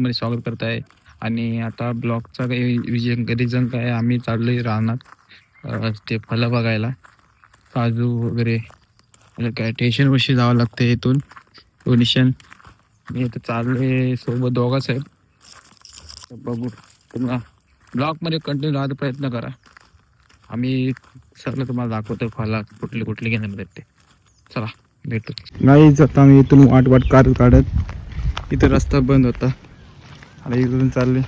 मध्ये स्वागत करत आहे. आणि आता ब्लॉगचा काही रिझन काय आहे, आम्ही चाललोय रानात ते फळं बघायला, काजू वगैरे. मला काय स्टेशन वर्षी जावं लागतं इथून डोनेशन. मी इथं चाललोय, सोबत दोघाच आहेत. तर बघू, तुम्हाला ब्लॉगमध्ये कंटिन्यू राहण्याचा प्रयत्न करा. आम्ही सगळं तुम्हाला दाखवतो, फळं कुठले कुठले घेण्यामध्ये ते. चला भेटू. नाहीच आता मी इथून वाट काढत, इथं रस्ता बंद होता. आता इकडून चालले,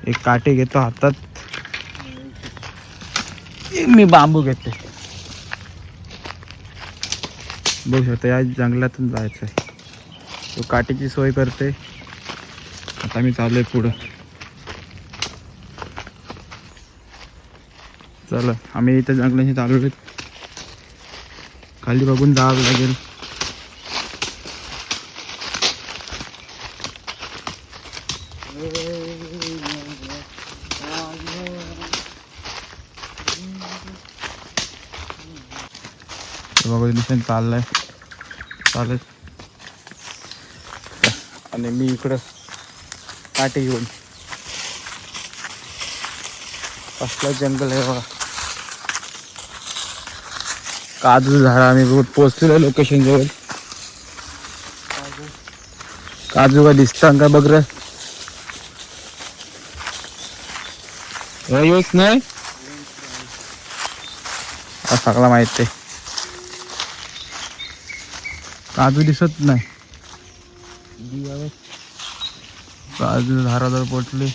एक काटे घेतो हातात, मी बांबू घेते. बघू शकता या जंगलातून जायचं आहे. तो काटेची सोय करते. आता मी चाललोय पुढं. चला, आम्ही इथं जंगलाशी चाललोय. खाली बघून जावं लागेल. बघा दिसून चाललंय चालत, आणि मी इकडं काटे घेऊन. कसलं जंगल आहे बघा. काजू झाड. आम्ही पोचलेलो लोकेशन जवळ. काजू का दिसतं का बघ रे, येऊच नाही सगळा माहित आहे. काजू दिसत नाही. काजू झाडावर पोचले,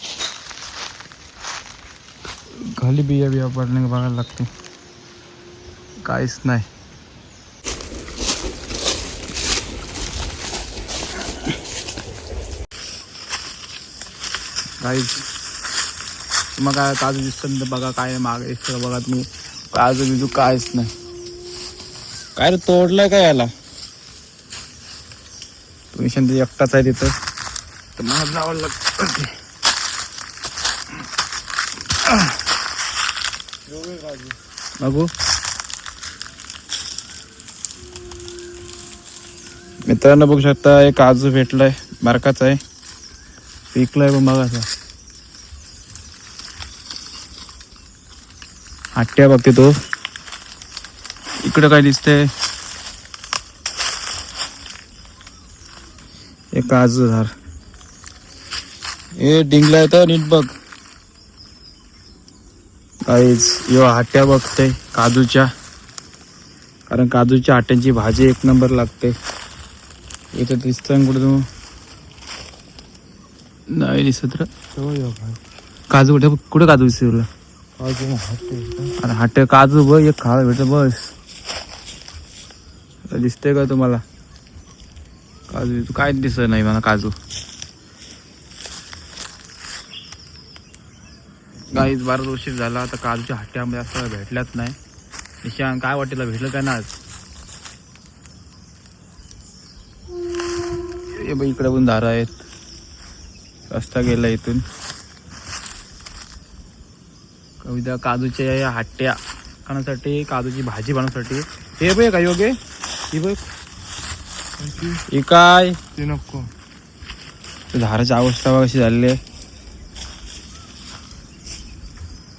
खाली बिया पडणे बघायला लागते. काहीच नाही. काहीच मग काय काजू दिसत बघा, काय मागे बघा तुम्ही. काजू बिजू काहीच नाही. काय रे, तोडलंय काय याला? तुम्ही शांत एकटाच आहे तिथं, तर मला जावं लागतं. बघू मित्रांनो, बघू शकता एक काजू भेटलाय, बारकाच आहे, पिकलाय. पण बघा हट्ट्या बघते तो. इकडं काय दिसतंय, एक काजू झाड. हे डिंगला येतं नीट बघ. काहीच यो हट्ट्या बघते काजूच्या, कारण काजूच्या हट्ट्यांची भाजी एक नंबर लागते. इथं दिसतं कुठं नाही दिसत रे काजू. कुठे कुठे काजू दिसत तुला? अरे हट्टे काजू बघ, एक खायला भेट बस. दिसतंय का तुम्हाला काजू? काय दिसत नाही मला काजू. काहीच बारा उशीर झाला. आता काजूच्या हट्ट्यामध्ये असं भेटल्याच नाही. निशान काय वाटेल भेटलं काय ना आज? इकडे पण दारा आहेत, रस्ता गेला इथून. कविता काजूच्या या हट्ट्या खाण्यासाठी, काजूची भाजी बनवण्यासाठी. हे बघ काय योगे, ही बघ ही काय ते नको. झाडाची अवस्था कशी झालेली आहे.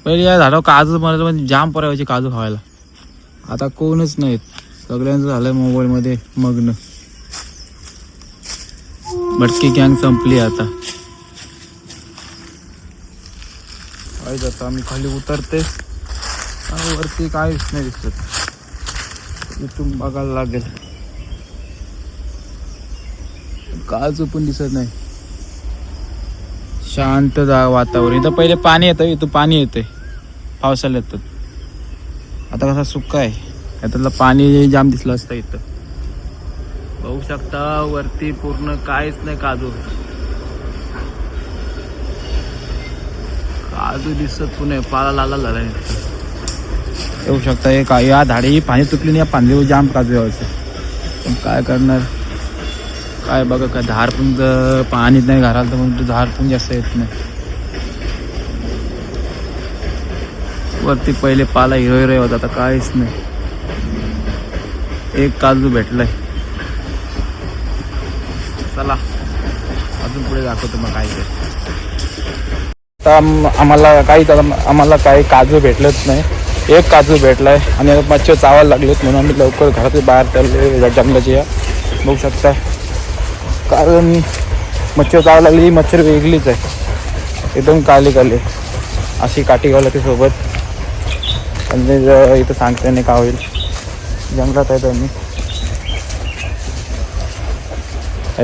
पहिले या झाडावर काजू मला जाम परायची काजू खावायला. आता कोणच नाहीत, सगळ्यांचं झालंय मोबाईल मध्ये मग्न. भटकी गँग संपली आता. आता आम्ही खाली उतरते, वरती काहीच नाही दिसत. इथून बघायला लागेल. काजू पण दिसत नाही. शांत वातावरण. इथं पहिले पाणी येतं, इथं पाणी येते पावसाळ्यात येतं. आता कसा सुक्का आहे, त्यातलं पाणी जाम दिसलं असतं. इथं बघू शकता वरती पूर्ण काहीच नाही काजू. काजू दिसत पुणे पाला लाला झाला. येऊ शकता एक या झाडी पाणी तुटली नाही, या पांढरीवर जाम काजू यायचं. पण काय करणार, काय बघा काय धार पण पाणीच नाही घराला, तर मग धार पण जास्त येत नाही. वरती पहिले पाला हिरो होता, आता काहीच नाही. एक काजू भेटलाय. चला अजून इथून पुढे दाखवतो मग काय ते. आता आम्हाला काही काजू भेटलेच नाही. एक काजू भेटलाय आणि मच्छर चावायला लागलेत म्हणून आम्ही लवकर घरातून बाहेर चालले जंगलाची. या बघू शकता कारण मच्छर चावायला लागली. ही मच्छर वेगळीच आहे, एकदम काली अशी काठी घालत ते सोबत. आणि इथं सांगता नाही का होईल, जंगलात आहे त्यांनी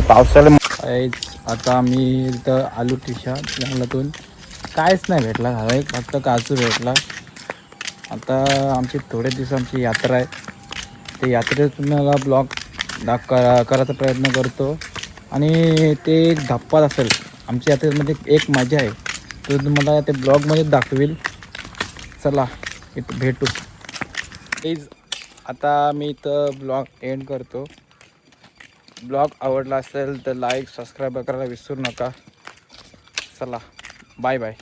पावसाळ्या. आता आम्ही इथं आलू टिशा जंगलातून काहीच नाही भेटला. हा एक फक्त काजू भेटला. आता आमची थोडे दिवस आमची यात्रा आहे, ते यात्रेत तुम्हाला ब्लॉग करायचा प्रयत्न करतो. आणि ते एक धप्पा असेल आमच्या यात्रेमध्ये, एक मजा आहे तो तुम्हाला ते ब्लॉगमध्ये दाखवेल. चला इथं भेटू. प्लीज आता मी इथं ब्लॉग एंड करतो. ब्लॉग आवडला असेल तर लाईक सबस्क्राईब करायला विसरू नका. चला बाय बाय.